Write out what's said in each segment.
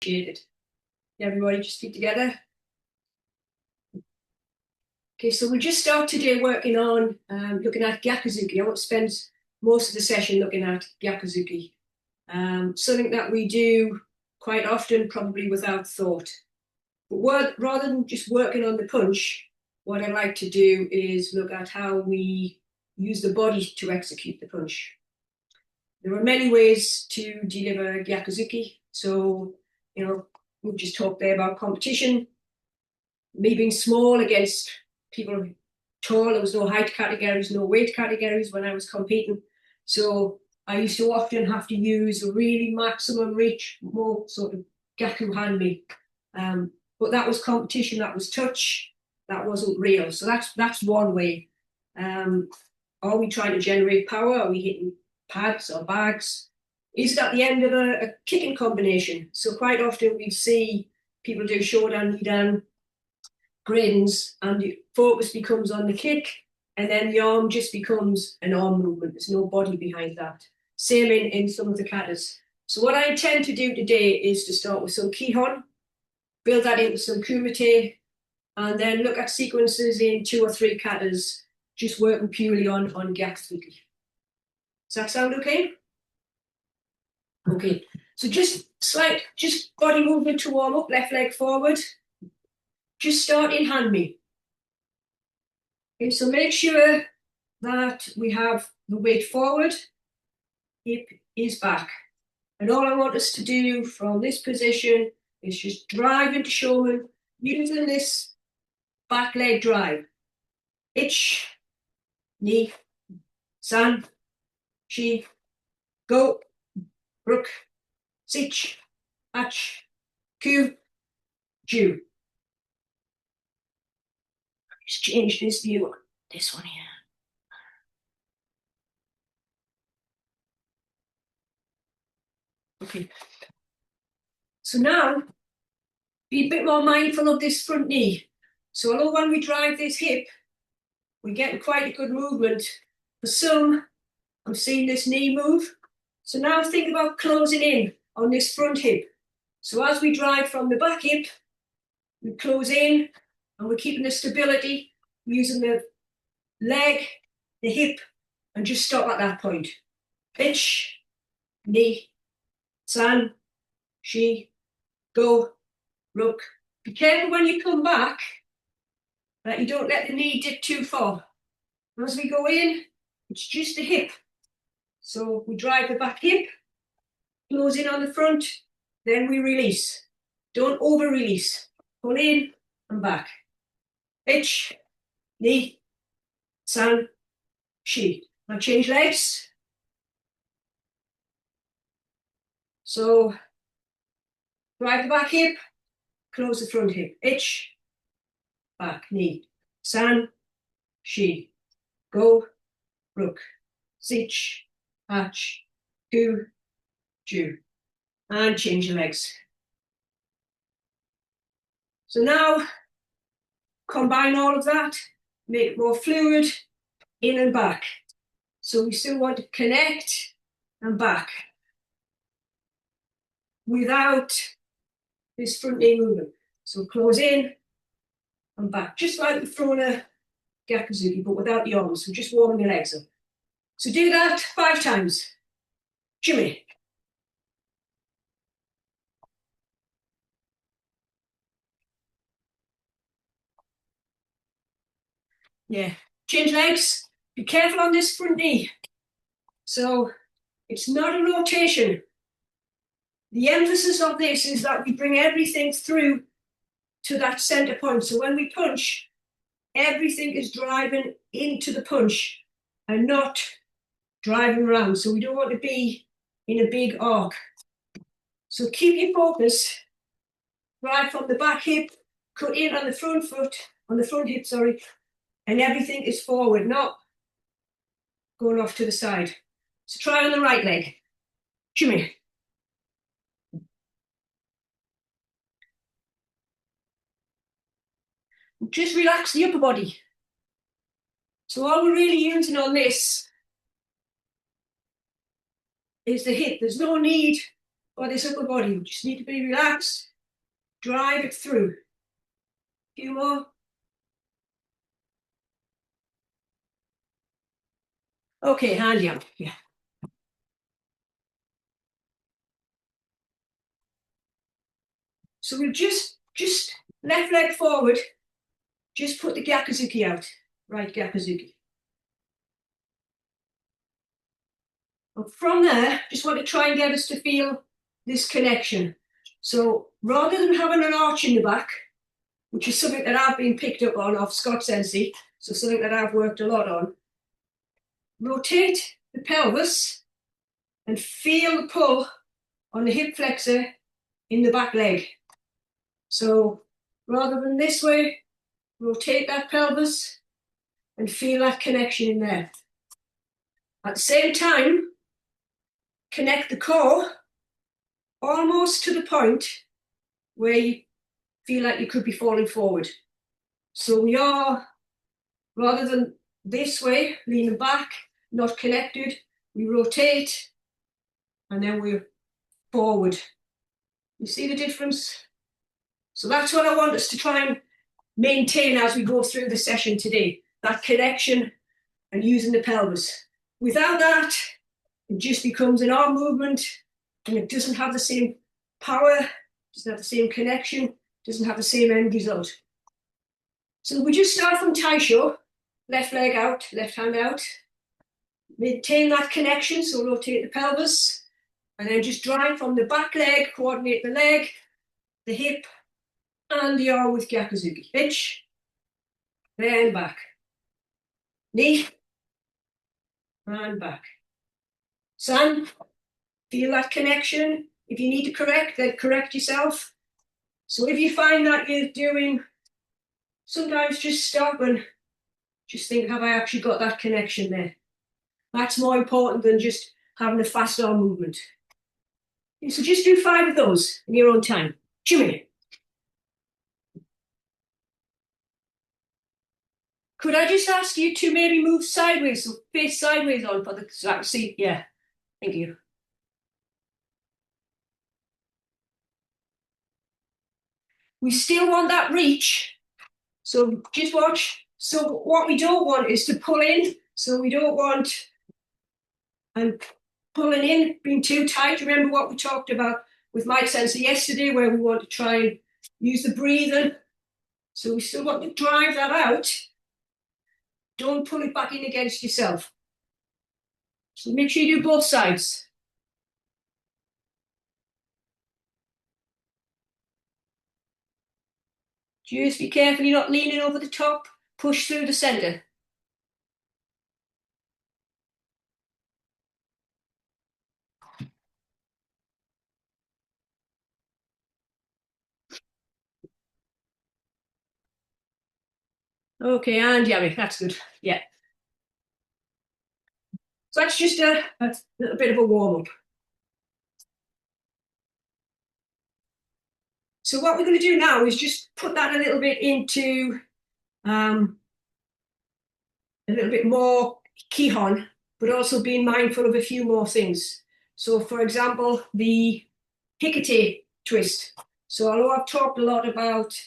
appreciated. Everybody just feet together. Okay, so we'll just start today working on looking at Gyaku. I want to spend most of the session looking at Gyaku. Something that we do quite often, probably without thought. But rather than just working on the punch, what I like to do is look at how we use the body to execute the punch. There are many ways to deliver Gyaku. So, we've just talked there about competition, me being small against people tall. There was no height categories, no weight categories when I was competing. So I used to often have to use a really maximum reach, more sort of Gyaku handme. But that was competition, that was touch, that wasn't real. So that's one way. Are we trying to generate power? Are we hitting pads or bags? Is it at the end of a kicking combination? So quite often we see people do shodan, nidan, grins, and the focus becomes on the kick, and then the arm just becomes an arm movement. There's no body behind that. Same in some of the katas. So what I intend to do today is to start with some kihon, build that into some kumite, and then look at sequences in 2 or 3 katas, just working purely on Gyaku. Does that sound okay? Okay, so just body movement to warm up, left leg forward. Just start in handme. Okay, so make sure that we have the weight forward, hip is back. And all I want us to do from this position is just drive into Shoman using this back leg drive. Ich, ni, san, shi, go, ruk, sich, ach, ku, ju. Just change this view on this one here. Okay. So now, be a bit more mindful of this front knee. So although when we drive this hip, we're getting quite a good movement. For some, I'm seeing this knee move. So now think about closing in on this front hip. So as we drive from the back hip, we close in and we're keeping the stability, using the leg, the hip, and just stop at that point. Ich, ni, san, shi, go, ruk. Be careful when you come back that you don't let the knee dip too far. As we go in, it's just the hip. So we drive the back hip, close in on the front, then we release. Don't over-release. Pull in and back. Ich, ni, san, shi. Now change legs. So drive the back hip, close the front hip. Ich, back, ni, san, shi, go, ruk, sich, ach, ku, ju. And change your legs. So now, combine all of that, make it more fluid, in and back. So we still want to connect and back without this front knee movement. So close in and back, just like we've thrown a Gyaku, but without the arms. So just warming the legs up. So do that 5 times. Jimmy. Yeah, change legs. Be careful on this front knee. So it's not a rotation. The emphasis of this is that we bring everything through to that center point. So when we punch, everything is driving into the punch and not driving around. So we don't want to be in a big arc. So keep your focus. Drive from the back hip, cut in on the front foot, on the front hip, sorry, and everything is forward, not going off to the side. So try on the right leg. Jimmy. Just relax the upper body. So all we're really using on this is the hip. There's no need for this upper body. We just need to be relaxed, drive it through. A few more. Okay, hand down, yeah. So we'll just left leg forward, just put the Gyaku out, right Gyaku. And from there, just want to try and get us to feel this connection. So rather than having an arch in the back, which is something that I've been picked up on off Scott Sensei, so something that I've worked a lot on, rotate the pelvis and feel the pull on the hip flexor in the back leg. So rather than this way, rotate that pelvis and feel that connection in there. At the same time, connect the core almost to the point where you feel like you could be falling forward. So we are, rather than this way, leaning back, not connected, we rotate and then we're forward. You see the difference? So that's what I want us to try and maintain as we go through the session today, that connection and using the pelvis. Without that, it just becomes an arm movement and it doesn't have the same power, doesn't have the same connection, doesn't have the same end result. So we just start from Taisho, left leg out, left hand out, maintain that connection, so rotate the pelvis, and then just drive from the back leg, coordinate the leg, the hip, and the arm with Gyaku. Hitch, then back. Knee, and back. San, feel that connection. If you need to correct, then correct yourself. So if you find that you're doing, sometimes just stop and just think, have I actually got that connection there? That's more important than just having a fast arm movement. So just do 5 of those in your own time. Jimmy. Could I just ask you to maybe move sideways, so face sideways on for the seat? Yeah, thank you. We still want that reach, so just watch. So what we don't want is to pull in, so we don't want and pulling in, being too tight. Remember what we talked about with Mike Sensei yesterday, where we want to try and use the breathing. So we still want to drive that out. Don't pull it back in against yourself. So make sure you do both sides. Just be careful you're not leaning over the top. Push through the center. Okay, and yummy, that's good. Yeah. So that's just a little bit of a warm-up. So what we're going to do now is just put that a little bit into a little bit more kihon, but also being mindful of a few more things. So for example, the Hikate twist. So although I've talked a lot about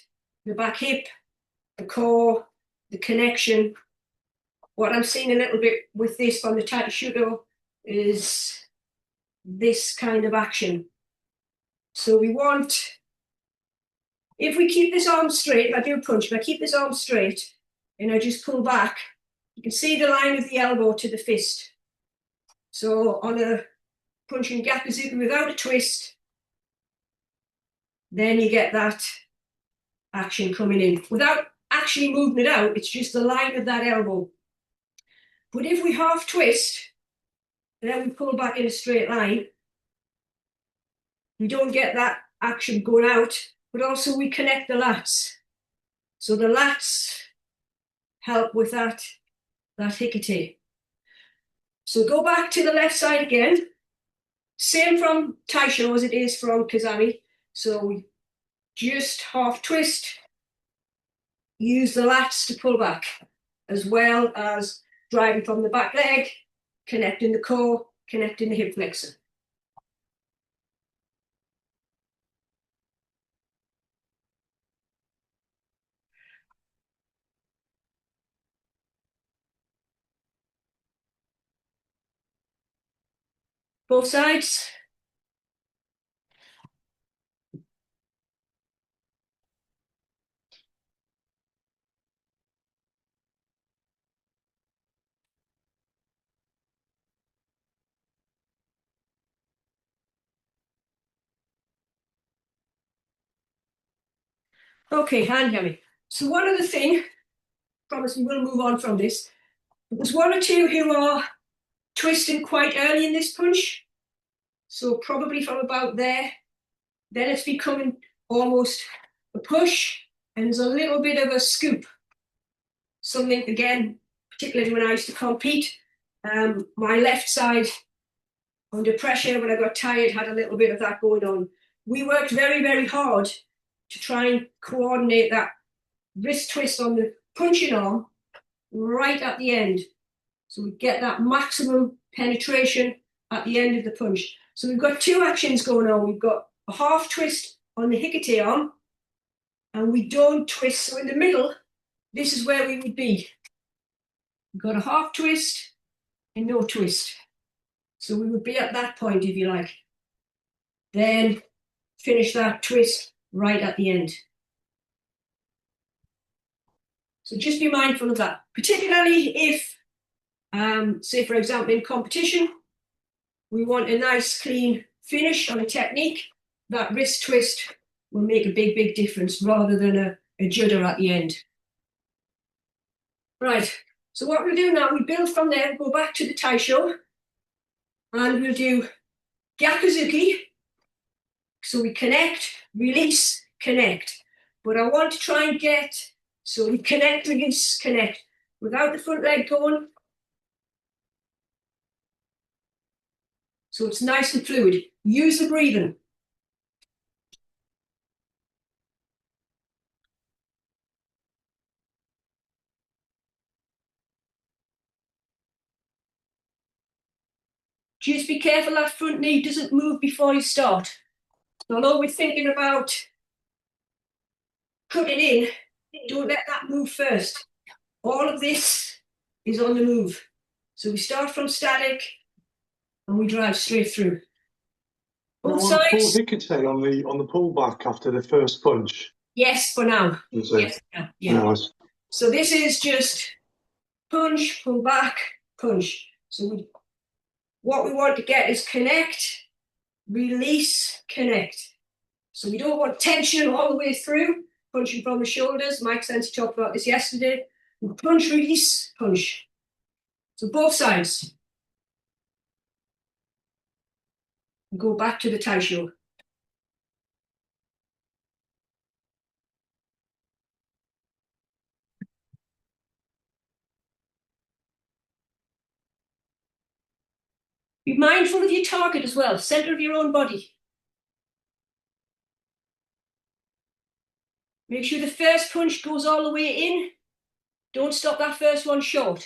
the back hip, the core, the connection, what I'm seeing a little bit with this from the Taishudo is this kind of action. So we want, if we keep this arm straight, if I do a punch, if I keep this arm straight and I just pull back, you can see the line of the elbow to the fist. So on a punching Gyaku without a twist, then you get that action coming in. Without actually moving it out, it's just the line of that elbow. But if we half twist, and then we pull back in a straight line, we don't get that action going out, but also we connect the lats. So the lats help with that Hikate. So go back to the left side again. Same from Taisho as it is from Kazami. So we just half twist, use the lats to pull back, as well as driving from the back leg, connecting the core, connecting the hip flexor. Both sides. Okay, hand hammy. So one other thing, promise we will move on from this. There's one or two who are twisting quite early in this punch. So probably from about there, then it's becoming almost a push, and there's a little bit of a scoop. Something, again, particularly when I used to compete, my left side under pressure when I got tired had a little bit of that going on. We worked very, very hard to try and coordinate that wrist twist on the punching arm right at the end. So we get that maximum penetration at the end of the punch. So we've got two actions going on. We've got a half twist on the hikite arm, and we don't twist. So in the middle, this is where we would be. We've got a half twist and no twist. So we would be at that point, if you like. Then finish that twist right at the end. So just be mindful of that, particularly if, say for example, in competition, we want a nice clean finish on a technique. That wrist twist will make a big, big difference rather than a judder at the end. Right, so what we'll do now, we build from there, go back to the taisho, and we'll do Gyaku. So we connect, release, connect. But I want to try and get, so we connect, release, connect, without the front leg going. So it's nice and fluid. Use the breathing. Just be careful that front knee doesn't move before you start. Although we're thinking about cutting in, don't let that move first. All of this is on the move. So we start from static and we drive straight through. Both sides. Pull hikite on the pullback after the first punch. Yes, for now. Yes, yeah. Nice. So this is just punch, pull back, punch. So what we want to get is connect, release, connect. So we don't want tension all the way through, punching from the shoulders. Mike Sensei talked about this yesterday. Punch, release, punch. So both sides. Go back to the taisho. Be mindful of your target as well, center of your own body. Make sure the first punch goes all the way in. Don't stop that first one short.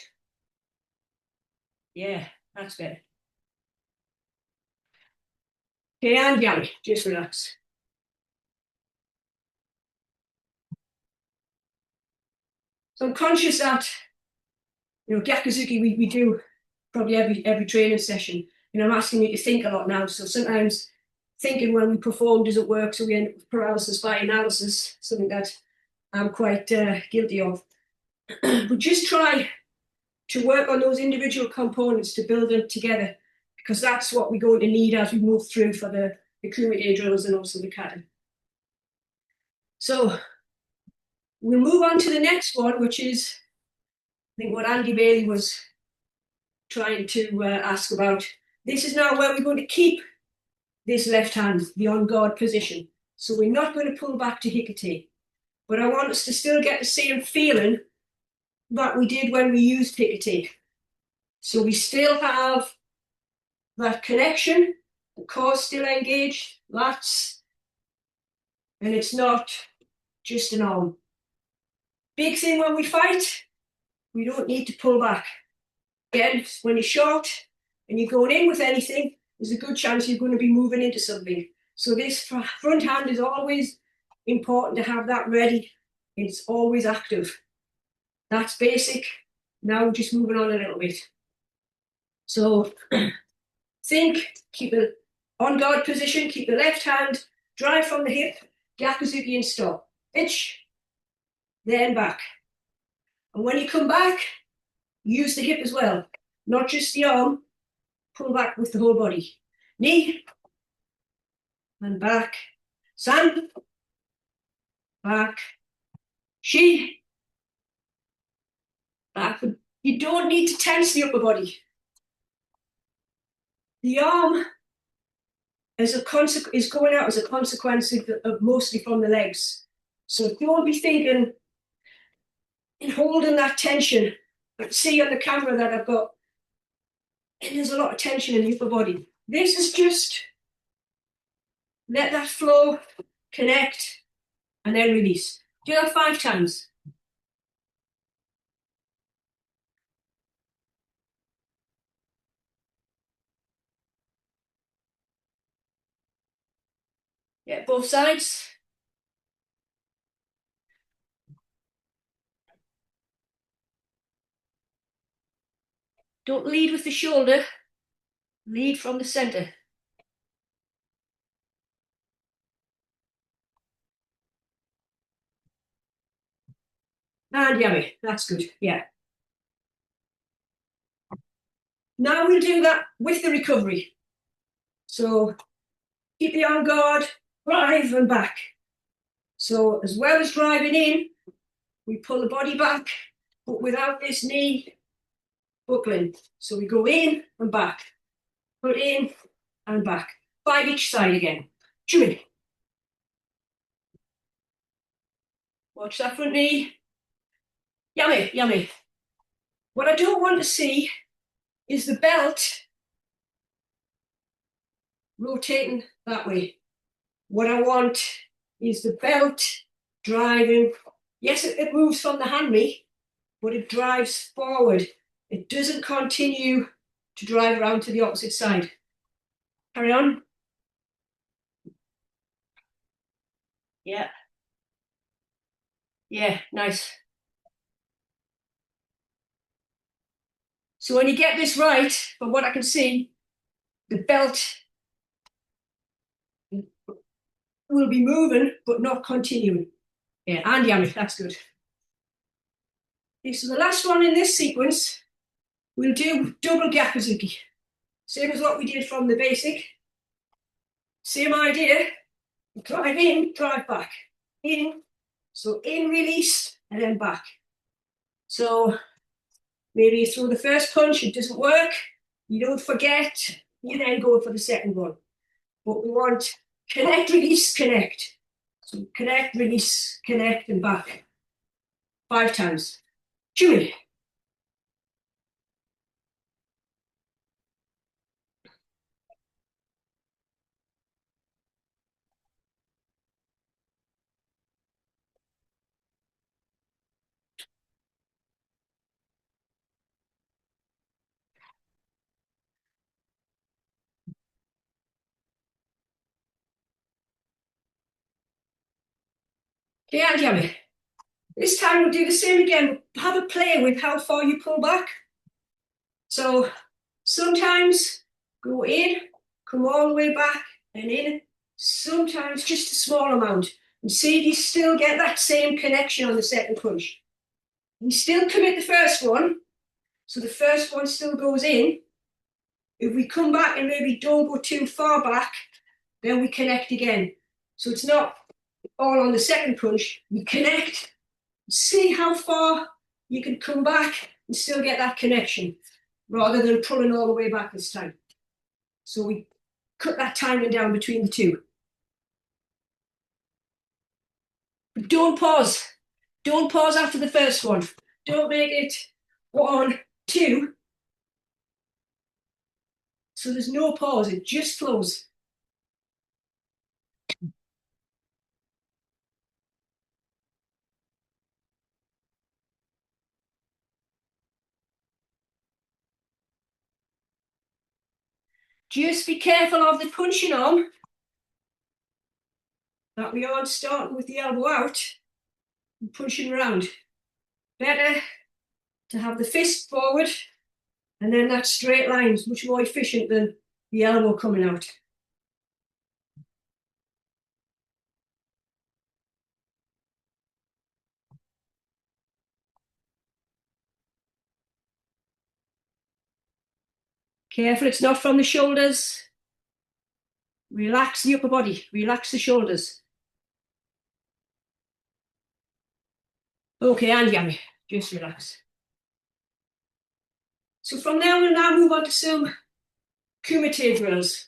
Yeah, that's better. Okay, and Gyaku, just relax. So I'm conscious that, Gyaku we do probably every training session. I'm asking you to think a lot now. So sometimes thinking when we perform doesn't work, so we end up with paralysis by analysis, something that I'm quite guilty of. But just try to work on those individual components to build them together, because that's what we're going to need as we move through for the Kumite drills and also the Kata. So we'll move on to the next one, which is, I think, what Andy Bailey was trying to ask about. This is now where we're going to keep this left hand, the on guard position. So we're not going to pull back to hikite, but I want us to still get the same feeling that we did when we used hikite. So we still have that connection, the core's still engaged, lats, and it's not just an arm. Big thing when we fight, we don't need to pull back. Again, when you're short and you're going in with anything, there's a good chance you're going to be moving into something. So this front hand is always important to have that ready. It's always active. That's basic. Now we're just moving on a little bit. So Think, keep an on guard position, keep the left hand, drive from the hip, Gyaku zuki and stop. Pitch, then back. And when you come back, use the hip as well, not just the arm, pull back with the whole body. Knee, and back. San, back. Shi, back. You don't need to tense the upper body. The arm is going out as a consequence of mostly from the legs. So don't be thinking in holding that tension. I can see on the camera that I've got, and there's a lot of tension in the upper body. This is just let that flow, connect, and then release. Do that 5 times. Yeah, both sides. Don't lead with the shoulder, lead from the center. And yummy, that's good, yeah. Now we'll do that with the recovery. So keep the on guard, drive and back. So as well as driving in, we pull the body back, but without this knee buckling. So we go in and back, put in and back. 5 each side again. Chew. Watch that front knee. Yummy, yummy. What I don't want to see is the belt rotating that way. What I want is the belt driving. Yes, it moves from the handme, but it drives forward. It doesn't continue to drive around to the opposite side. Carry on. Yeah. Yeah, nice. So when you get this right, from what I can see, the belt will be moving, but not continuing. Yeah, and yummy, that's good. Okay, so the last one in this sequence, we'll do double Gyaku zuki. Same as what we did from the basic. Same idea. Drive in, drive back. In, so in, release, and then back. So maybe you throw the first punch, it doesn't work. You don't forget, you then go for the second one. But we want connect, release, connect. So connect, release, connect, and back. 5 times. Chewy. Okay, and yummy. This time we'll do the same again. Have a play with how far you pull back. So sometimes go in, come all the way back and in. Sometimes just a small amount. And see if you still get that same connection on the second punch. We still commit the first one, so the first one still goes in. If we come back and maybe don't go too far back, then we connect again. So it's not all on the second punch. We connect, see how far you can come back and still get that connection, rather than pulling all the way back this time. So we cut that timing down between the two. But don't pause. Don't pause after the first one. Don't make it 1, 2. So there's no pause, it just flows. Just be careful of the punching arm, that we aren't starting with the elbow out and punching around. Better to have the fist forward, and then that straight line is much more efficient than the elbow coming out. Careful, it's not from the shoulders. Relax the upper body, relax the shoulders. Okay, and yummy, just relax. So from there, we'll now move on to some Kumite drills.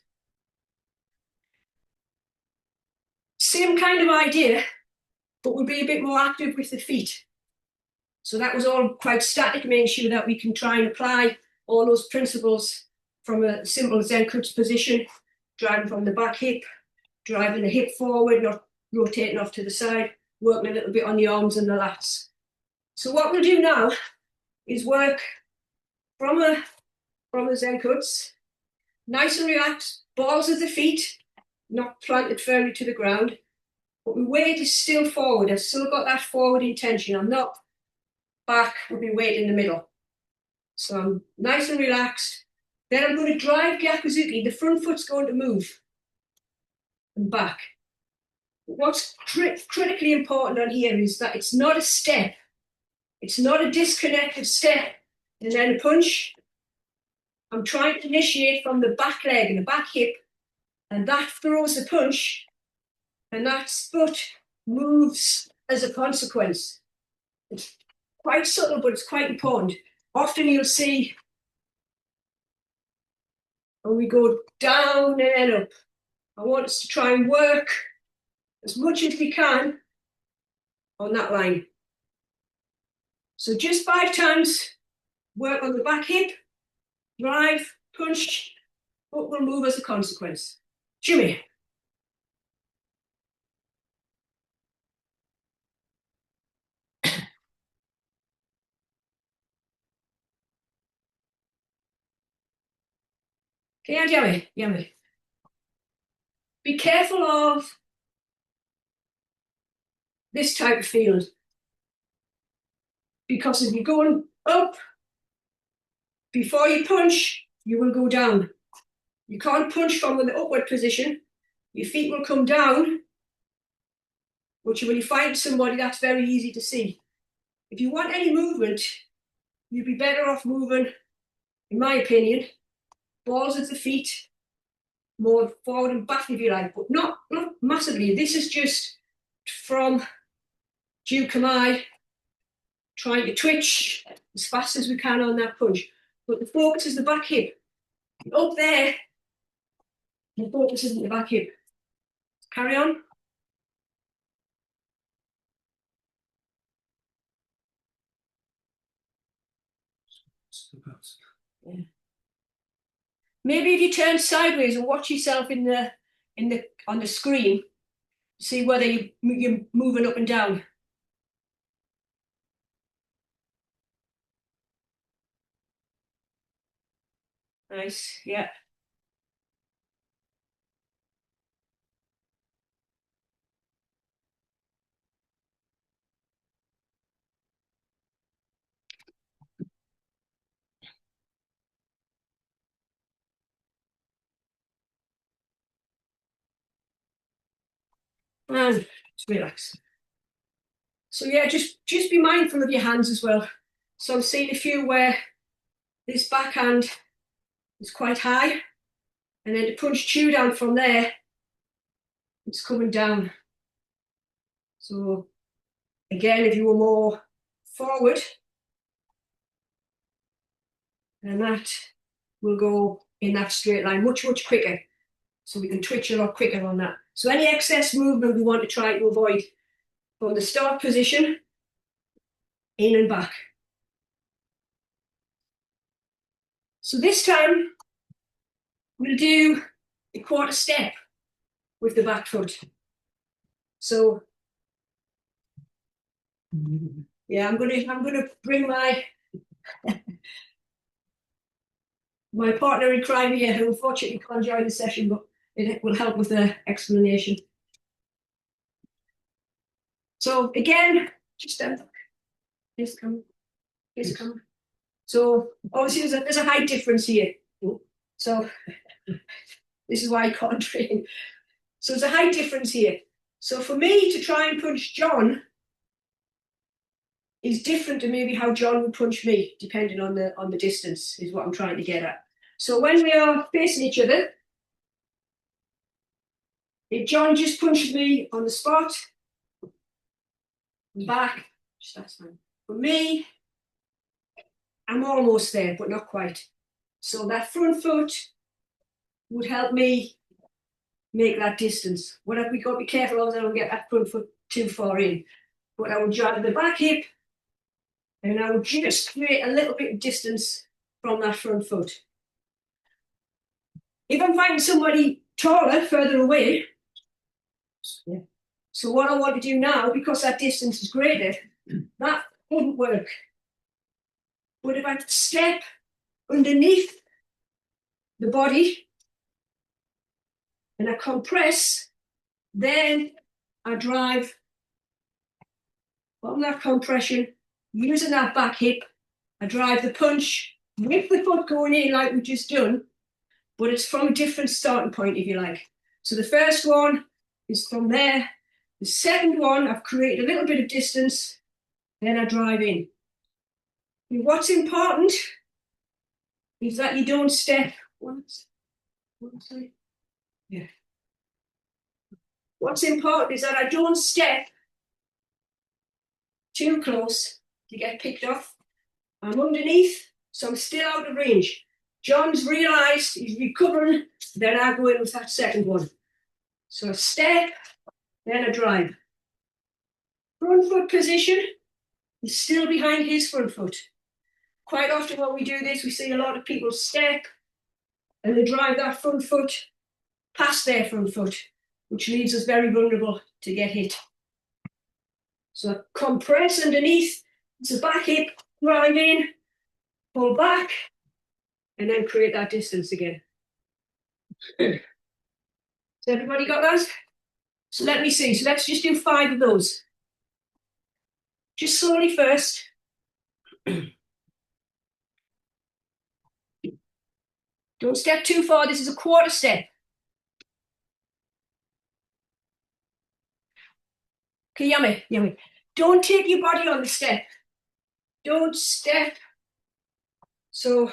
Same kind of idea, but we'll be a bit more active with the feet. So that was all quite static, making sure that we can try and apply all those principles from a simple Zenkutsu position, driving from the back hip, driving the hip forward, not rotating off to the side, working a little bit on the arms and the lats. So what we'll do now is work from a Zenkutsu, nice and relaxed, balls of the feet, not planted firmly to the ground, but my weight is still forward. I've still got that forward intention. I'm not back with my weight in the middle. So I'm nice and relaxed. Then I'm going to drive Gyaku. The front foot's going to move and back. What's critically important on here is that it's not a step. It's not a disconnected step and then a punch. I'm trying to initiate from the back leg and the back hip, and that throws the punch, and that foot moves as a consequence. It's quite subtle, but it's quite important. Often you'll see when we go down and then up. I want us to try and work as much as we can on that line. So just 5 times, work on the back hip, drive, punch, foot will move as a consequence. Shimmy. Okay, and yummy. Be careful of this type of field, because if you're going up, before you punch, you will go down. You can't punch from the upward position. Your feet will come down, which when you find somebody, that's very easy to see. If you want any movement, you'd be better off moving, in my opinion, balls of the feet, more forward and back if you like, but not massively. This is just from Jukamai, trying to twitch as fast as we can on that punch. But the focus is the back hip. Up there, the focus isn't the back hip. Carry on. Yeah. Maybe if you turn sideways and watch yourself on the screen, see whether you're moving up and down. Nice, yeah. And just relax. So yeah, just be mindful of your hands as well. So I'm seeing a few where this backhand is quite high, and then to punch chew down from there, it's coming down. So again, if you were more forward, then that will go in that straight line much quicker. So we can twitch a lot quicker on that. So any excess movement we want to try to avoid from the start position, in and back. So this time, we'll do a quarter step with the back foot. So yeah, I'm gonna bring my my partner in crime here, who unfortunately can't join the session, but it will help with the explanation. So again, just stand up. This come. So obviously there's a height difference here. So This is why I can't train. So there's a height difference here. So for me to try and punch John is different to maybe how John would punch me, depending on the distance, is what I'm trying to get at. So when we are facing each other, if John just punches me on the spot, back, that's fine. For me, I'm almost there, but not quite. So that front foot would help me make that distance. What have we got to be careful of, that I don't get that front foot too far in. But I would drive the back hip, and I would just create a little bit of distance from that front foot. If I'm fighting somebody taller, further away, yeah. So what I want to do now, because that distance is greater, that wouldn't work. But if I step underneath the body and I compress, then I drive from that compression, using that back hip, I drive the punch with the foot going in like we've just done, but it's from a different starting point, if you like. So the first one is from there. The second one, I've created a little bit of distance, then I drive in. And what's important is that you don't step. Yeah. What's important is that I don't step too close to get picked off. I'm underneath, so I'm still out of range. John's realised he's recovering, then I go in with that second one. So I step, then I drive. Front foot position is still behind his front foot. Quite often when we do this, we see a lot of people step and they drive that front foot past their front foot, which leaves us very vulnerable to get hit. So I compress underneath, it's a back hip, drive in, pull back, and then create that distance again. Has everybody got that? So let me see. So let's just do 5 of those. Just slowly first. Don't step too far. This is a quarter step. Okay, yummy. Don't take your body on the step. Don't step. So,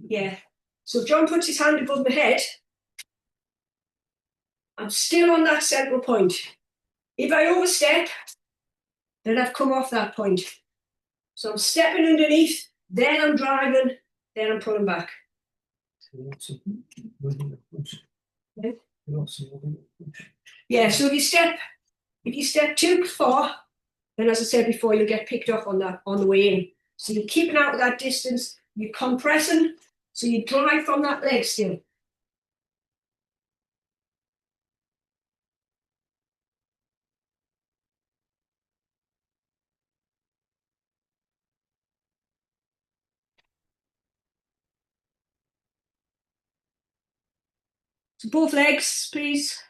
yeah. So John puts his hand above my head. I'm still on that central point. If I overstep, then I've come off that point. So I'm stepping underneath, then I'm driving, then I'm pulling back. Yeah, so if you step too far, then as I said before, you'll get picked off on the way in. So you're keeping out of that distance, you're compressing, so you drive from that leg still. So both legs, please.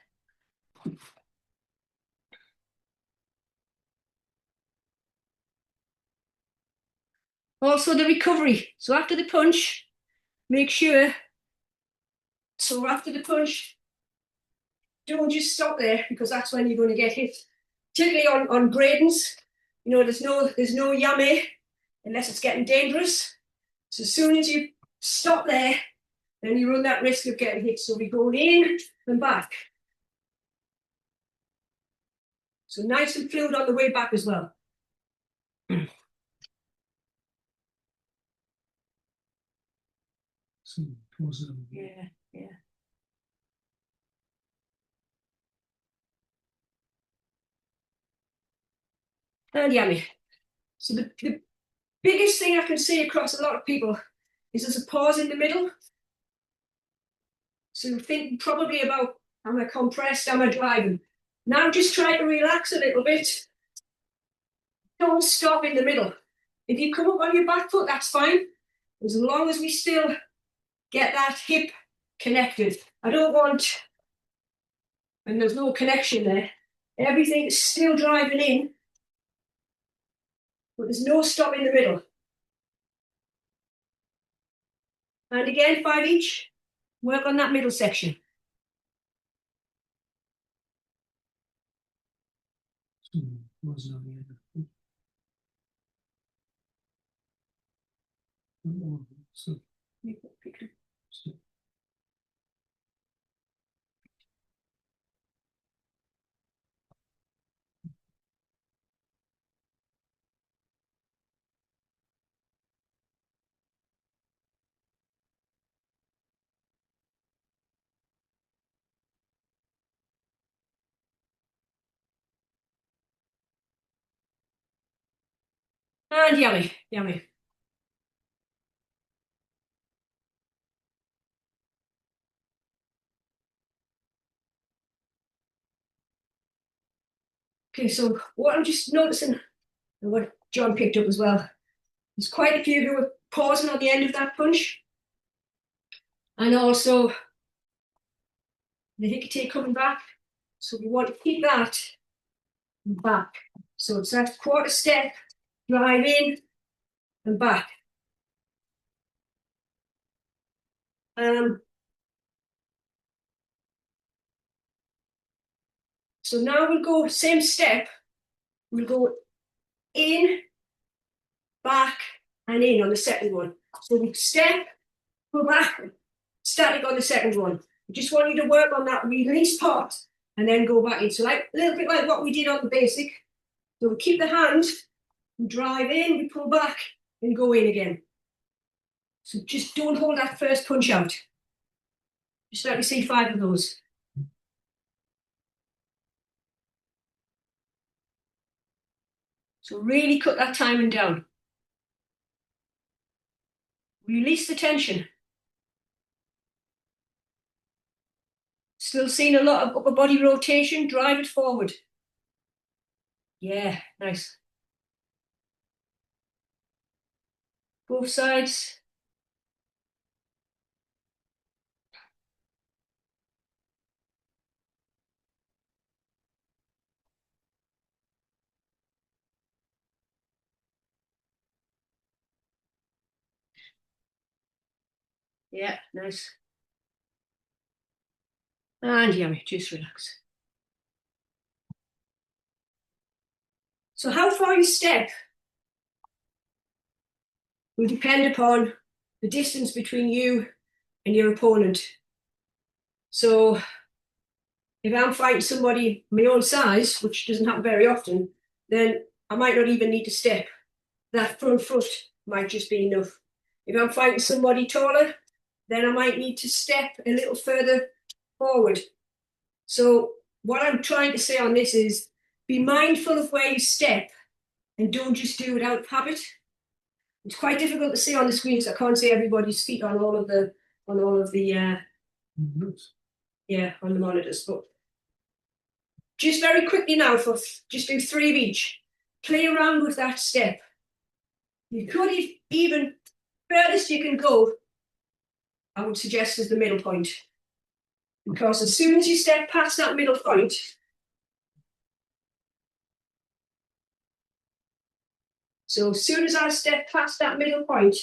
Also the recovery. So after the punch, make sure, so after the punch, don't just stop there, because that's when you're going to get hit. Particularly on gradings, you know, there's no yame unless it's getting dangerous. So as soon as you stop there, then you run that risk of getting hit. So we go in and back. So nice and fluid on the way back as well. Yeah. And yummy. So the biggest thing I can see across a lot of people is there's a pause in the middle. So think probably about, am I compressed, am I driving? Now just try to relax a little bit. Don't stop in the middle. If you come up on your back foot, that's fine. As long as we still get that hip connected. I don't want, and there's no connection there, everything is still driving in, but there's no stop in the middle. And again, 5 each. Work on that middle section. And yummy, yummy. Okay, so what I'm just noticing, and what John picked up as well, there's quite a few who are pausing at the end of that punch. And also the hikite coming back. So we want to keep that back. So it's that quarter step, drive in and back. So now we'll go same step. We'll go in, back, and in on the second one. So we step, go back, static on the second one. I just want you to work on that release part and then go back in. So like a little bit like what we did on the basic. So we keep the hand, we drive in, we pull back, and go in again. So just don't hold that first punch out. Just let me see 5 of those. So really cut that timing down. Release the tension. Still seeing a lot of upper body rotation. Drive it forward. Yeah, nice. Both sides. Yeah, nice. And yummy, just relax. So how far you step will depend upon the distance between you and your opponent. So if I'm fighting somebody my own size, which doesn't happen very often, then I might not even need to step. That front foot might just be enough. If I'm fighting somebody taller, then I might need to step a little further forward. So what I'm trying to say on this is be mindful of where you step and don't just do it out of habit. It's quite difficult to see on the screen because I can't see everybody's feet on all of the on the monitors. But just very quickly now, for just do 3 of each. Play around with that step. You could even furthest you can go, I would suggest, is the middle point. Because as soon as you step past that middle point, so as soon as I step past that middle point,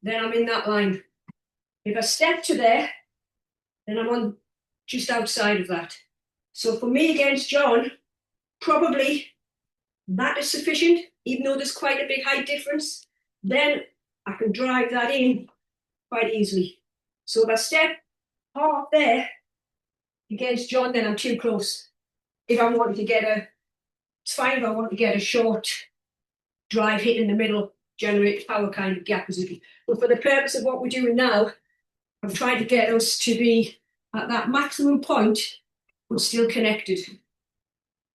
then I'm in that line. If I step to there, then I'm on just outside of that. So for me against John, probably that is sufficient, even though there's quite a big height difference. Then I can drive that in quite easily. So if I step half there against John, then I'm too close. If I want to get it's fine if I want to get a short drive hit in the middle, generate power kind of Gyaku. But for the purpose of what we're doing now, I'm trying to get us to be at that maximum point, but still connected.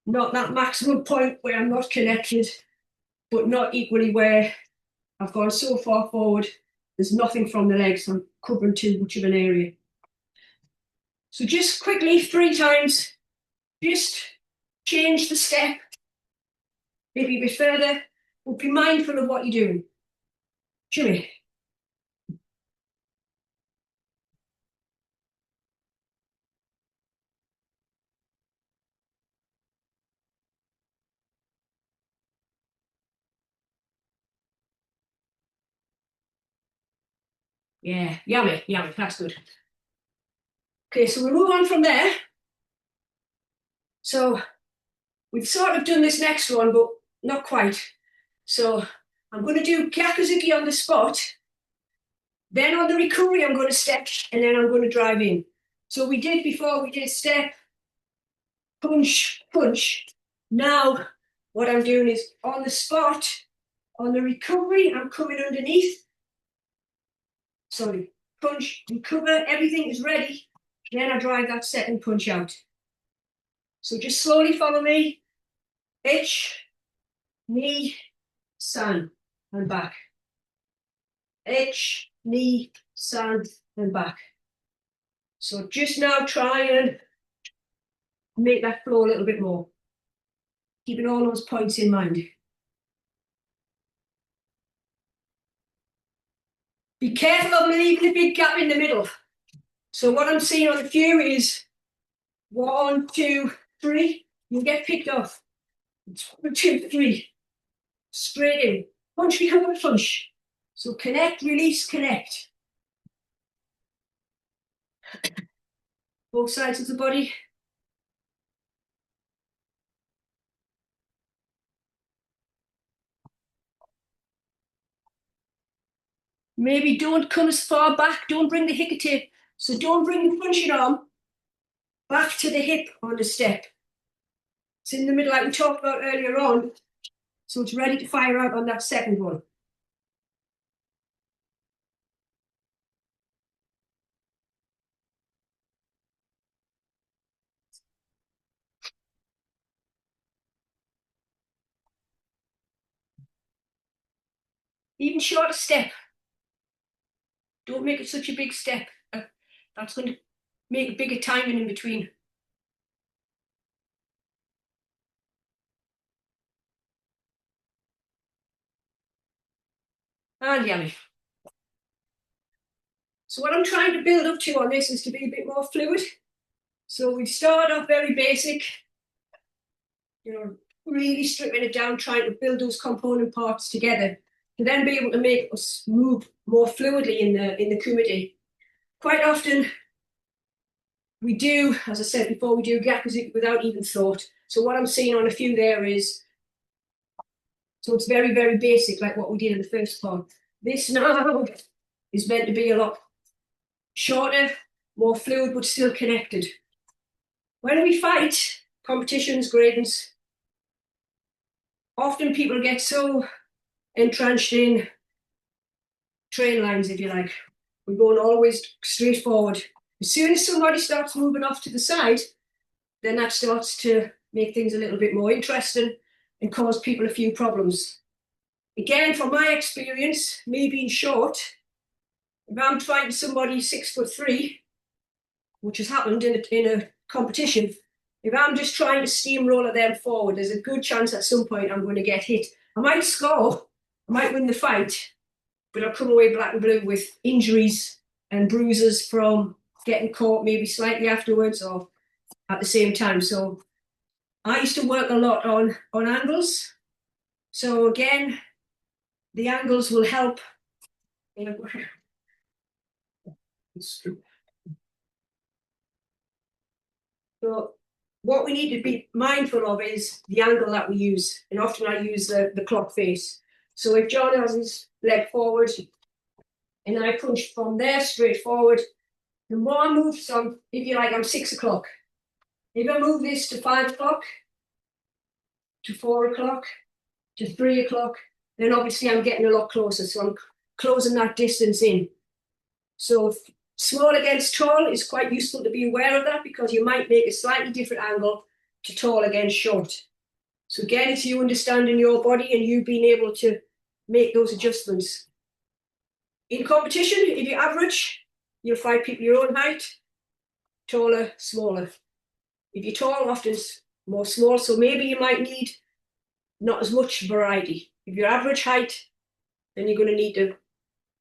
Not that maximum point where I'm not connected, but not equally where I've gone so far forward, there's nothing from the legs, I'm covering too much of an area. So just quickly, 3 times, just change the step, maybe a bit further, but be mindful of what you're doing. Jimmy. Yeah, yummy, yummy, that's good. Okay, so we'll move on from there. So we've sort of done this next one, but not quite. So I'm going to do Gyaku on the spot. Then on the recovery, I'm going to step, and then I'm going to drive in. So we did before, we did step, punch, punch. Now, what I'm doing is on the spot, on the recovery, I'm coming underneath. Sorry, punch, recover, everything is ready. Then I drive that second punch out. So just slowly follow me. H, knee, san, and back. H, knee, san, and back. So just now try and make that flow a little bit more. Keeping all those points in mind. Be careful of leaving a big gap in the middle. So what I'm seeing on the few is 1, 2, 3. You'll get picked off. 1, 2, 3. Straight in. Punch, recover, punch. So connect, release, connect. Both sides of the body. Maybe don't come as far back. Don't bring the hikate. So don't bring the punching arm back to the hip on the step. It's in the middle like we talked about earlier on. So it's ready to fire out on that second one. Even shorter step. Don't make it such a big step. That's going to make a bigger timing in between. And yummy. So what I'm trying to build up to on this is to be a bit more fluid. So we start off very basic, really stripping it down, trying to build those component parts together to then be able to make us move more fluidly in the Kumite. Quite often, we do, as I said before, we do Gyaku without even thought. So what I'm seeing on a few there is, so it's very, very basic, like what we did in the first part. This now is meant to be a lot shorter, more fluid, but still connected. When we fight, competitions, gradings, often people get so entrenched in train lines, if you like. We're going always straight forward. As soon as somebody starts moving off to the side, then that starts to make things a little bit more interesting and cause people a few problems. Again, from my experience, me being short, if I'm fighting somebody 6'3", which has happened in a competition, if I'm just trying to steamroller them forward, there's a good chance at some point I'm going to get hit. I might score, I might win the fight, but I'll come away black and blue with injuries and bruises from getting caught maybe slightly afterwards or at the same time. So I used to work a lot on angles. So again, the angles will help. So what we need to be mindful of is the angle that we use. And often I use the clock face. So if John has his leg forward and I punch from there straight forward, the more I move, so if you like, I'm 6 o'clock. If I move this to 5 o'clock, to 4 o'clock, to 3 o'clock, then obviously I'm getting a lot closer. So I'm closing that distance in. So small against tall is quite useful to be aware of that because you might make a slightly different angle to tall against short. So again, it's you understanding your body and you being able to make those adjustments. In competition, if you average, you'll find people your own height, taller, smaller. If you're tall, often more small, so maybe you might need not as much variety. If you're average height, then you're going to need to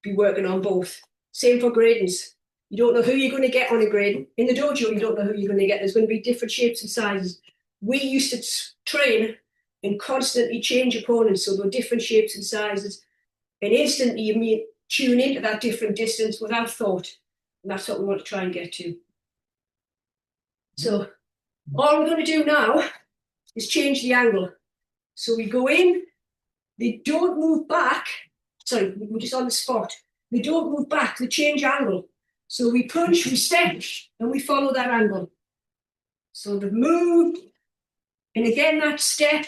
be working on both. Same for gradings. You don't know who you're going to get on a grading. In the dojo, you don't know who you're going to get. There's going to be different shapes and sizes. We used to train and constantly change opponents, so there were different shapes and sizes. And instantly, tune into that different distance without thought. And that's what we want to try and get to. So all we're going to do now is change the angle. So we go in, they don't move back. Sorry, we're just on the spot. They don't move back, they change angle. So we punch, we step, and we follow that angle. So they've moved, and again that step,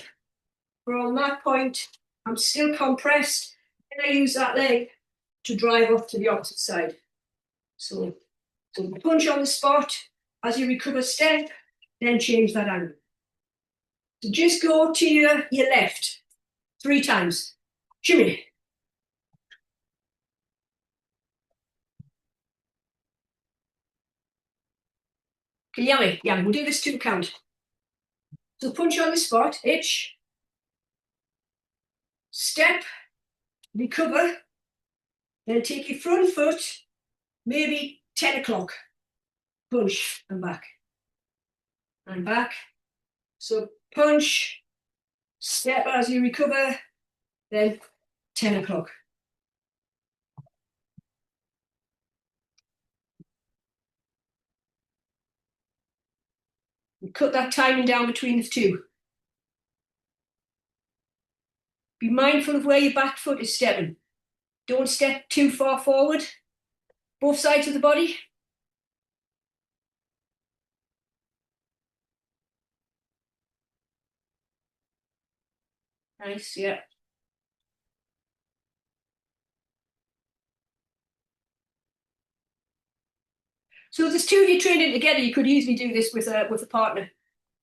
from that point, I'm still compressed, and I use that leg to drive off to the opposite side. So punch on the spot, as you recover step, then change that angle. So just go to your left 3 times. Shimmy. Okay, yummy. We'll do this 2 count. So punch on the spot, itch, step, recover, then take your front foot, maybe 10 o'clock. Punch and back. And back. So punch, step as you recover, then 10 o'clock. Cut that timing down between the 2. Be mindful of where your back foot is stepping. Don't step too far forward. Both sides of the body. Nice, yeah. So there's 2 of you training together. You could easily do this with a partner.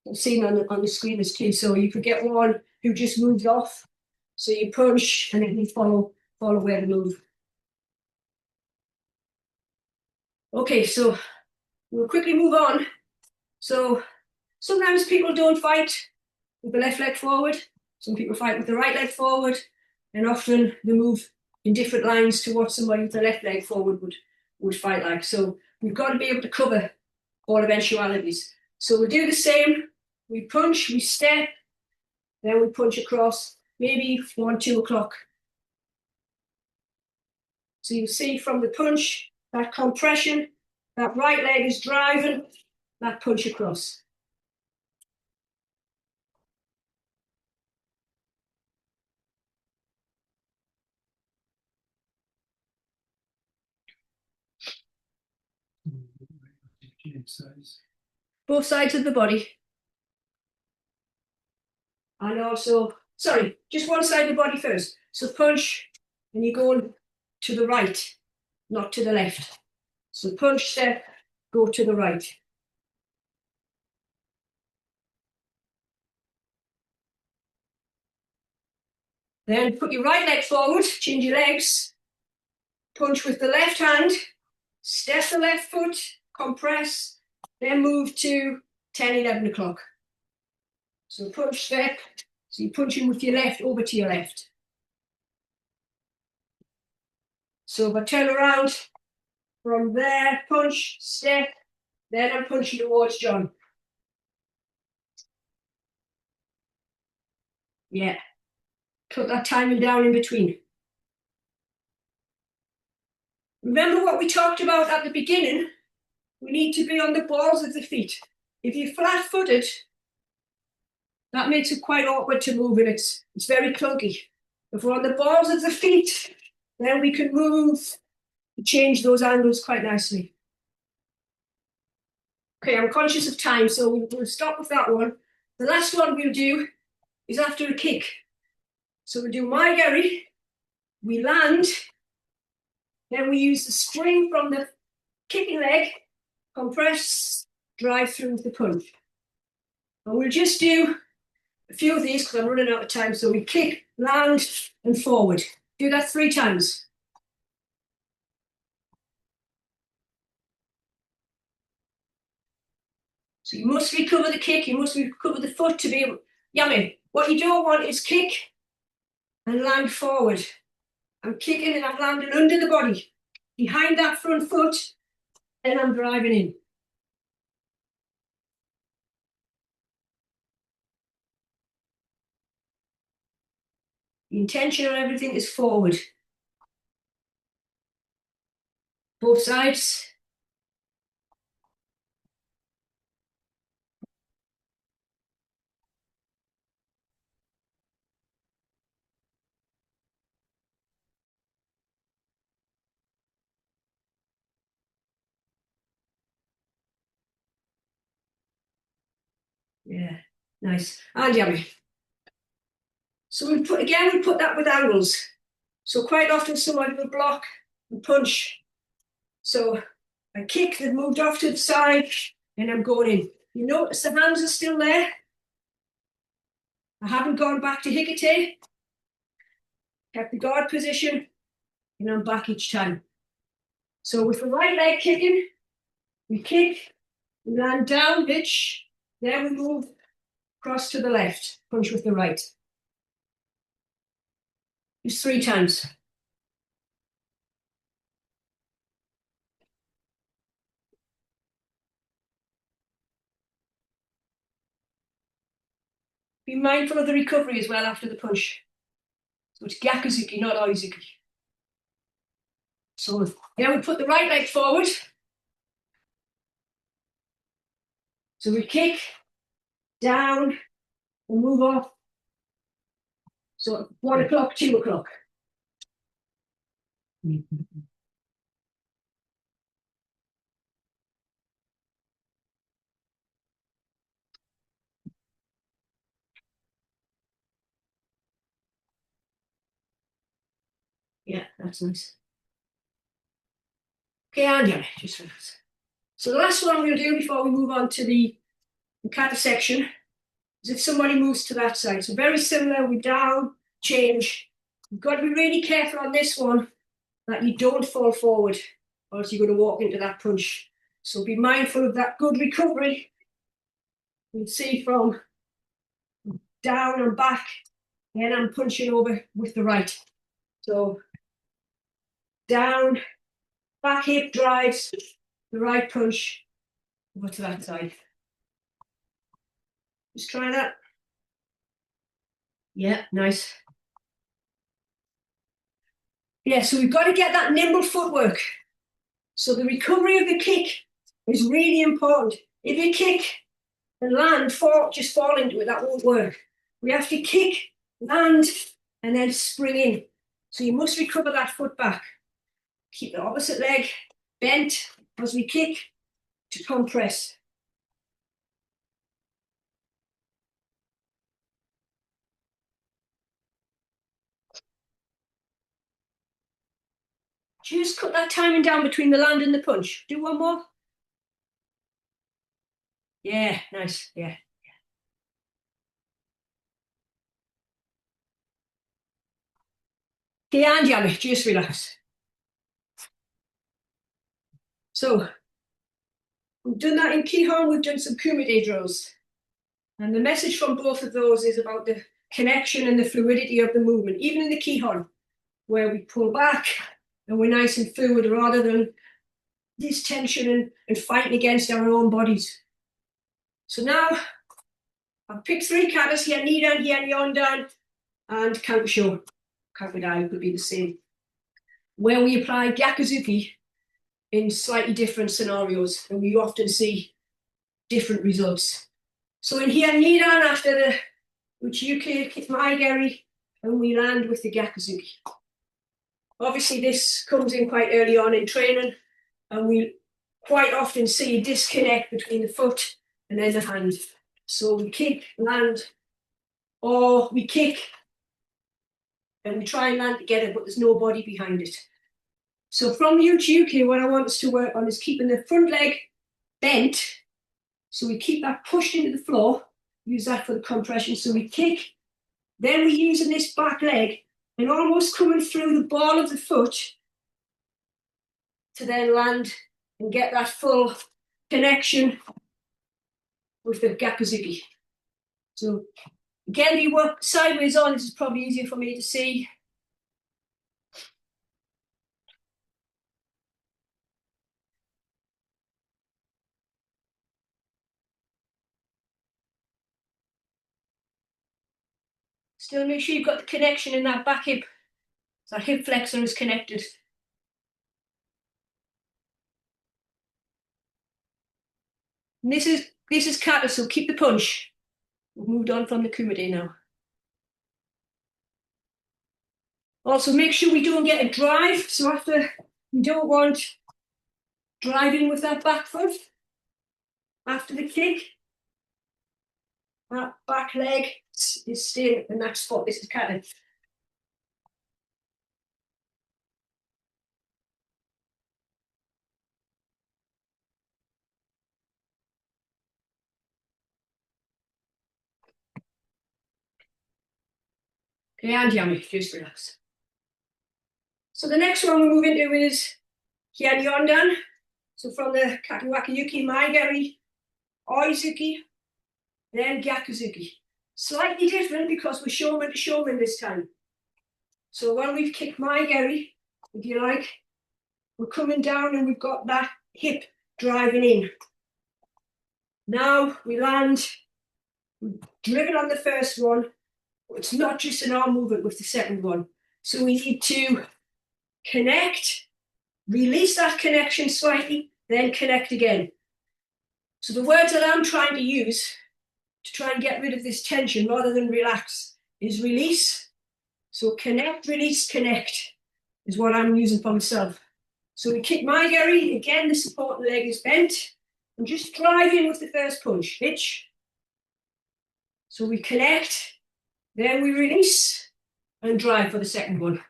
I've seen on the screen as 2. So you could get one who just moves off. So you punch and then you follow where they move. Okay, so we'll quickly move on. So sometimes people don't fight with the left leg forward. Some people fight with the right leg forward, and often they move in different lines to what somebody with the left leg forward would fight like. So we've got to be able to cover all eventualities. So we'll do the same. We punch, we step, then we punch across, maybe 1, 2 o'clock. So you see from the punch, that compression, that right leg is driving, that punch across. Both sides of the body. And also, sorry, just one side of the body first. So punch, and you go to the right, not to the left. So punch, step, go to the right. Then put your right leg forward, change your legs, punch with the left hand, step the left foot, compress, then move to 10, 11 o'clock. So punch, step, so you're punching with your left over to your left. So if I turn around from there, punch, step, then I'm punching towards John. Yeah. Cut that timing down in between. Remember what we talked about at the beginning? We need to be on the balls of the feet. If you're flat-footed, that makes it quite awkward to move, and it's very clunky. If we're on the balls of the feet, then we can move, change those angles quite nicely. Okay, I'm conscious of time, so we'll stop with that one. The last one we'll do is after a kick. So we'll do my Gary, we land, then we use the spring from the kicking leg, compress, drive through with the punch. And we'll just do a few of these because I'm running out of time. So we kick, land, and forward. Do that 3 times. So you must recover the kick, you must recover the foot to be able, yummy. What you don't want is kick and land forward. I'm kicking and I'm landing under the body, behind that front foot, and I'm driving in. The intention of everything is forward. both sides. Yeah, nice. And yummy. So we put that with angles. So quite often somebody will block and punch. So I kick, they've moved off to the side, and I'm going in. You notice the hands are still there. I haven't gone back to hikite. Kept the guard position, and I'm back each time. So with the right leg kicking, we kick, we land down, hitch, then we move across to the left, punch with the right. Just 3 times. Be mindful of the recovery as well after the punch. So it's Gyaku zuki, not Oizuki. So now we put the right leg forward. So we kick, down, and move off. So 1 o'clock, 2 o'clock. Yeah, that's nice. Okay, and yeah, just relax. So the last one we'll do before we move on to the Kata section is if somebody moves to that side. So very similar, we down, change. You've got to be really careful on this one that you don't fall forward, or else you're going to walk into that punch. So be mindful of that good recovery. You can see from down and back, then I'm punching over with the right. So down, back hip drives, the right punch over to that side. Just try that. Yeah, nice. Yeah, so we've got to get that nimble footwork. So the recovery of the kick is really important. If you kick and land, just fall into it, that won't work. We have to kick, land, and then spring in. So you must recover that foot back. Keep the opposite leg bent as we kick to compress. Just cut that timing down between the land and the punch. Do one more. Yeah, nice. Yeah. Okay, and yummy. Just relax. So we've done that in kihon. We've done some kumite drills, and the message from both of those is about the connection and the fluidity of the movement. Even in the kihon, where we pull back and we're nice and fluid, rather than this tension and fighting against our own bodies. So now I've picked 3 katas here: Nanadan, here, Nanadan, and Kangeiko. Kangeiko could be the same, where we apply Gyaku in slightly different scenarios, and we often see different results. So in here, Nanadan after the Uchiuke, Kitmaigeri, and we land with the Gyaku. Obviously, this comes in quite early on in training, and we quite often see a disconnect between the foot and then the hand. So we kick, land, or we kick and we try and land together, but there's no body behind it. So from Uchiuke, what I want us to work on is keeping the front leg bent. So we keep that pushed into the floor, use that for the compression. So we kick, then we're using this back leg and almost coming through the ball of the foot to then land and get that full connection with the Gyaku. So again, we work sideways on. This is probably easier for me to see. Still make sure you've got the connection in that back hip. So that hip flexor is connected. And this is Kata, so keep the punch. We've moved on from the Kumite now. Also, make sure we don't get a drive. So we don't want driving with that back foot after the kick. That back leg is staying in that spot. This is Kata. Okay, and yummy, just relax. So the next one we move into is Nanadan. So from the Kakiwakayuki, Maigari, Oizuki, then Gyaku. Slightly different because we're shoulder to shoulder this time. So when we've kicked Maigari, if you like, we're coming down and we've got that hip driving in. Now we land, we've driven on the first one, but it's not just an arm movement with the second one. So we need to connect, release that connection slightly, then connect again. So the words that I'm trying to use to try and get rid of this tension rather than relax is release. So connect, release, connect is what I'm using for myself. So we kick Maigari, again the supporting leg is bent. I'm just driving with the first punch, hitch. So we connect, then we release and drive for the second one.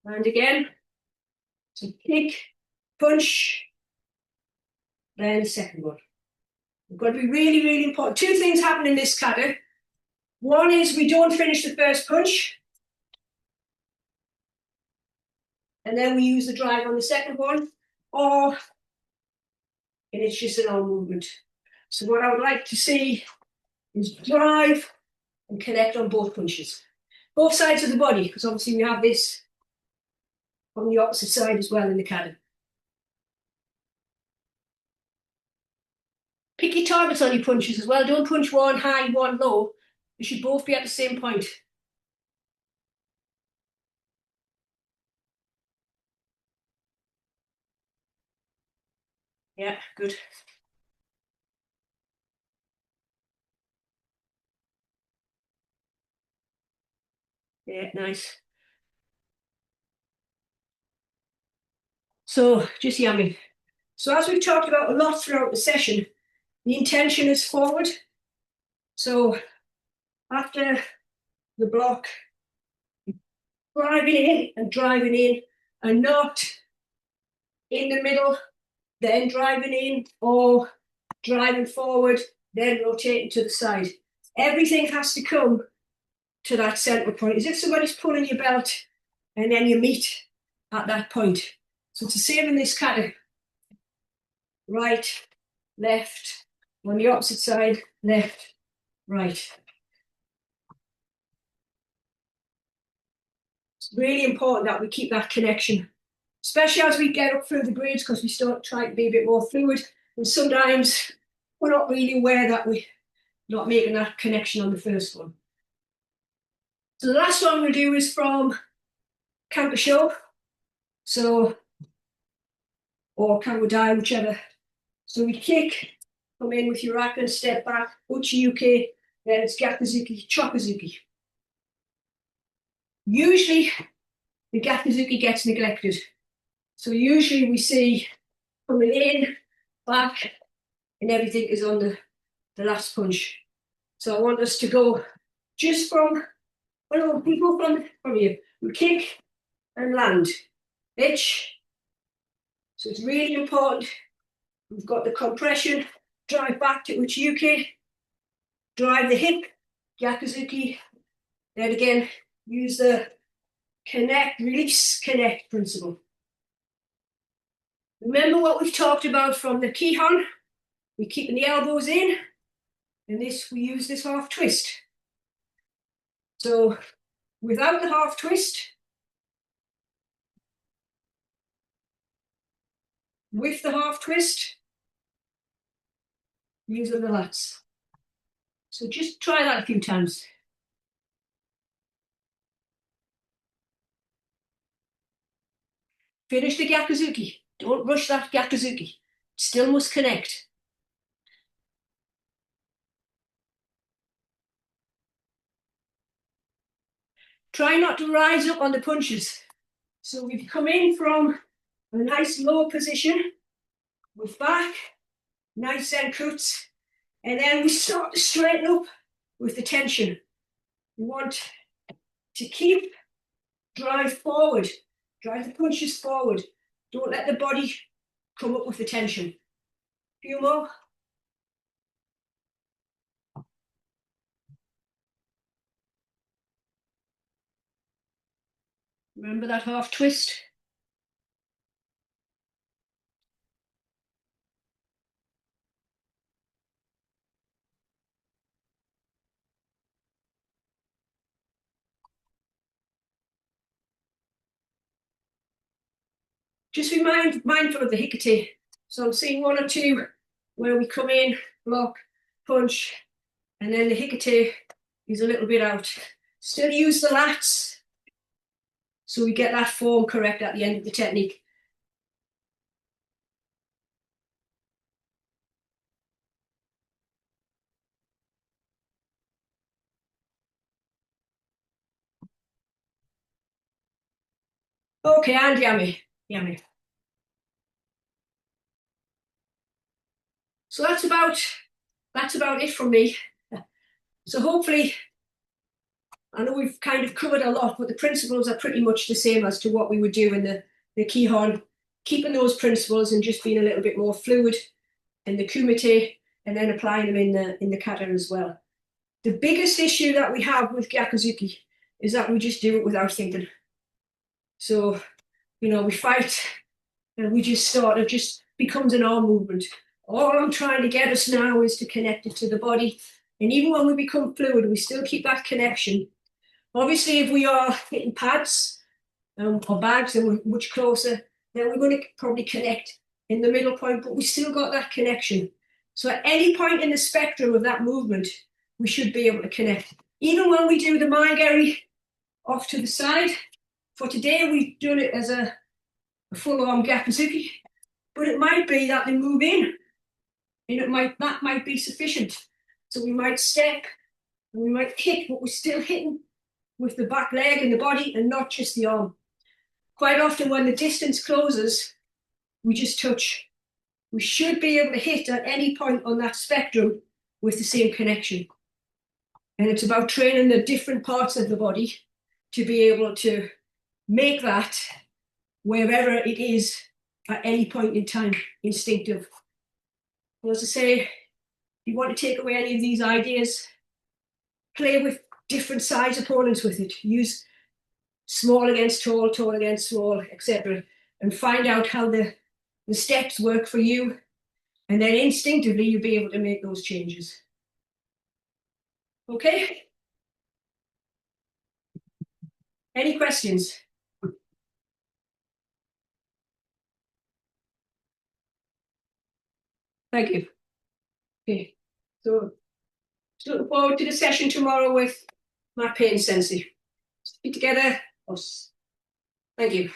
And again, so kick, punch, then the second one. We've got to be really, really important. Two things happen in this kata. One is we don't finish the first punch, and then we use the drive on the second one, or and it's just an arm movement. So what I would like to see is drive and connect on both punches. Both sides of the body, because obviously we have this on the opposite side as well in the kata. Pick your targets on your punches as well. Don't punch one high, one low. They should both be at the same point. Yeah, good. Yeah, nice. So, just yummy. So as we've talked about a lot throughout the session, the intention is forward. So after the block, driving in, and not in the middle, then driving in, or driving forward, then rotating to the side. Everything has to come to that center point, as if somebody's pulling your belt and then you meet at that point. So it's the same in this kata. Right, left, on the opposite side, left, right. It's really important that we keep that connection, especially as we get up through the grades, because we start trying to be a bit more fluid, and sometimes we're not really aware that we're not making that connection on the first one. So the last one we'll do is from Kangeiko, so, or Kangeiko, whichever. So we kick, come in with your rack and step back, uchi-uke, then it's Gyaku-zuki, chokazuki. Usually the Gyaku-zuki gets neglected. So usually we see coming in, back, and everything is on the last punch. So I want us to go just from, well, we go from here. We kick and land, hitch. So it's really important. We've got the compression, drive back to uchi-uke, drive the hip, Gyaku-zuki. Then again, use the connect, release, connect principle. Remember what we've talked about from the kihon? We're keeping the elbows in, and this we use this half twist. So without the half twist, with the half twist, using the lats. So just try that a few times. Finish the Gyaku-zuki. Don't rush that Gyaku-zuki. Still must connect. Try not to rise up on the punches. So we've come in from a nice low position with back, nice zenkuts, and then we start to straighten up with the tension. We want to keep, drive forward, drive the punches forward. Don't let the body come up with the tension. A few more. Remember that half twist? Just be mindful of the hikite. So I'm seeing one or two where we come in, block, punch, and then the hikite is a little bit out. Still use the lats so we get that form correct at the end of the technique. Okay, and yummy. So that's about it from me. So hopefully, I know we've kind of covered a lot, but the principles are pretty much the same as to what we would do in the kihon, keeping those principles and just being a little bit more fluid in the kumite, and then applying them in the kata as well. The biggest issue that we have with Gyaku is that we just do it without thinking. So, we fight and we just it just becomes an arm movement. All I'm trying to get us now is to connect it to the body. And even when we become fluid, we still keep that connection. Obviously, if we are hitting pads or bags and we're much closer, then we're going to probably connect in the middle point, but we still got that connection. So at any point in the spectrum of that movement, we should be able to connect. Even when we do the maigeri off to the side, for today we've done it as a full arm Gyaku, but it might be that they move in, and that might be sufficient. So we might step and we might hit, but we're still hitting with the back leg and the body and not just the arm. Quite often when the distance closes, we just touch. We should be able to hit at any point on that spectrum with the same connection. And it's about training the different parts of the body to be able to make that wherever it is at any point in time, instinctive. And as I say, if you want to take away any of these ideas, play with different size opponents with it. Use small against tall, tall against small, etc. And find out how the steps work for you. And then instinctively, you'll be able to make those changes. Okay? Any questions? Thank you. Okay, so looking forward to the session tomorrow with my pain sensei. Be together. Thank you.